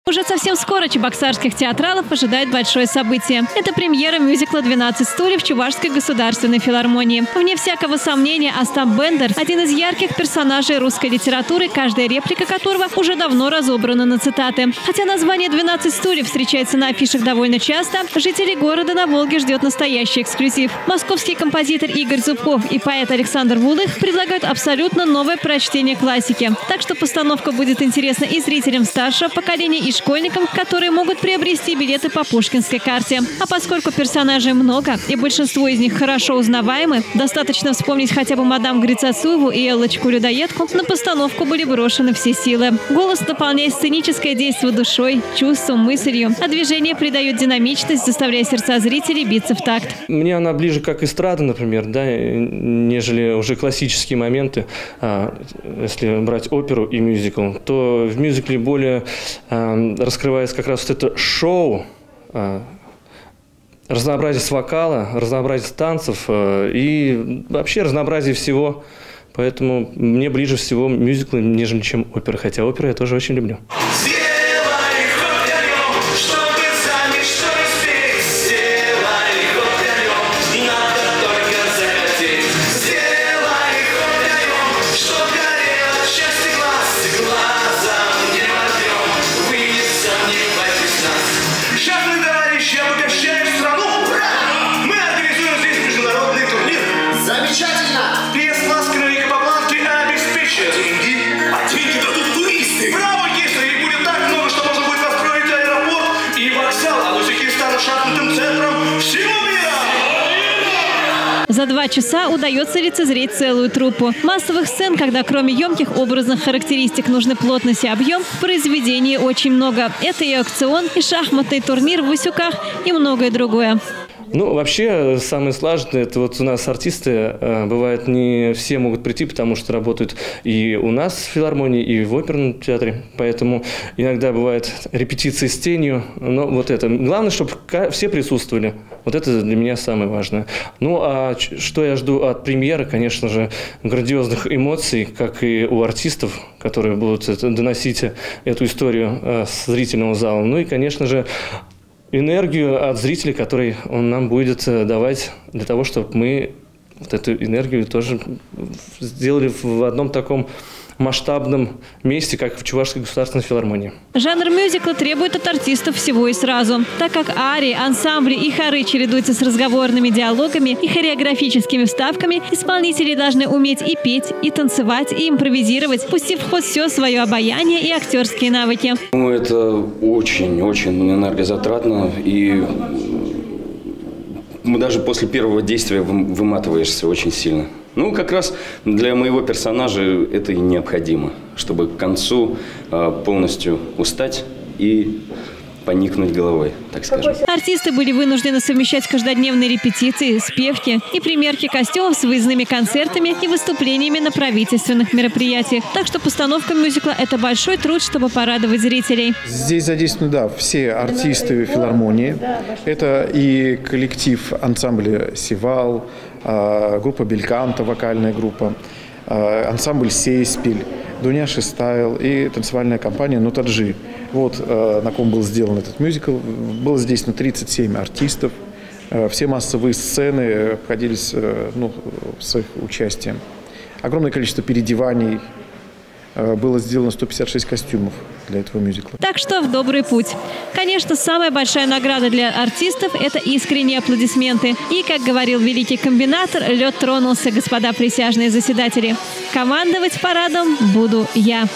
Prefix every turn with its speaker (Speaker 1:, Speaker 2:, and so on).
Speaker 1: Уже совсем скоро чебоксарских театралов ожидает большое событие. Это премьера мюзикла «12 стульев» Чувашской государственной филармонии. Вне всякого сомнения, Остап Бендер – один из ярких персонажей русской литературы, каждая реплика которого уже давно разобрана на цитаты. Хотя название «12 стульев» встречается на афишах довольно часто, жителей города на Волге ждет настоящий эксклюзив. Московский композитор Игорь Зубков и поэт Александр Вулых предлагают абсолютно новое прочтение классики. Так что постановка будет интересна и зрителям старшего поколения, и школьникам, которые могут приобрести билеты по пушкинской карте. А поскольку персонажей много и большинство из них хорошо узнаваемы, достаточно вспомнить хотя бы мадам Грицацуеву и Эллочку-людоедку, на постановку были брошены все силы. Голос наполняет сценическое действие душой, чувством, мыслью, а движение придает динамичность, заставляя сердца зрителей биться в такт.
Speaker 2: Мне она ближе как эстрада, например, да, нежели уже классические моменты. Если брать оперу и мюзикл, то в мюзикле более раскрывается как раз вот это шоу, разнообразие вокала, разнообразие танцев и вообще разнообразие всего. Поэтому мне ближе всего мюзиклы, нежели чем опера. Хотя оперу я тоже очень люблю.
Speaker 1: За 2 часа удается лицезреть целую труппу. Массовых сцен, когда кроме емких образных характеристик нужны плотность и объем, в произведении очень много. Это и аукцион, и шахматный турнир в Усюках, и многое другое.
Speaker 2: Ну, вообще, самое сложное, это вот у нас артисты, бывает, не все могут прийти, потому что работают и у нас в филармонии, и в оперном театре. Поэтому иногда бывают репетиции с тенью. Но вот это. Главное, чтобы все присутствовали. Вот это для меня самое важное. Ну, а что я жду от премьеры? Конечно же, грандиозных эмоций, как и у артистов, которые будут доносить эту историю с зрительного зала. Ну и, конечно же, энергию от зрителей, который он нам будет давать для того, чтобы мы вот эту энергию тоже сделали в одном таком масштабном месте, как в Чувашской государственной филармонии.
Speaker 1: Жанр мюзикла требует от артистов всего и сразу. Так как арии, ансамбли и хоры чередуются с разговорными диалогами и хореографическими вставками, исполнители должны уметь и петь, и танцевать, и импровизировать, пустив в ход все свое обаяние и актерские навыки.
Speaker 3: Ну, это очень энергозатратно, и даже после первого действия выматываешься очень сильно. Ну, как раз для моего персонажа это и необходимо, чтобы к концу полностью устать и поникнуть головой, так скажем.
Speaker 1: Артисты были вынуждены совмещать каждодневные репетиции, спевки и примерки костюмов с выездными концертами и выступлениями на правительственных мероприятиях. Так что постановка мюзикла – это большой труд, чтобы порадовать зрителей.
Speaker 4: Здесь задействованы, да, все артисты филармонии. Это и коллектив ансамбля «Севал», группа «Бельканто», вокальная группа, ансамбль «Сейспель», Дуняши Стайл и танцевальная компания «Нотаджи». Вот на ком был сделан этот мюзикл. Было задействовано 37 артистов. Все массовые сцены обходились с их участием. Огромное количество переодеваний. Было сделано 156 костюмов для этого мюзикла.
Speaker 1: Так что в добрый путь. Конечно, самая большая награда для артистов – это искренние аплодисменты. И, как говорил великий комбинатор, лед тронулся, господа присяжные заседатели. Командовать парадом буду я.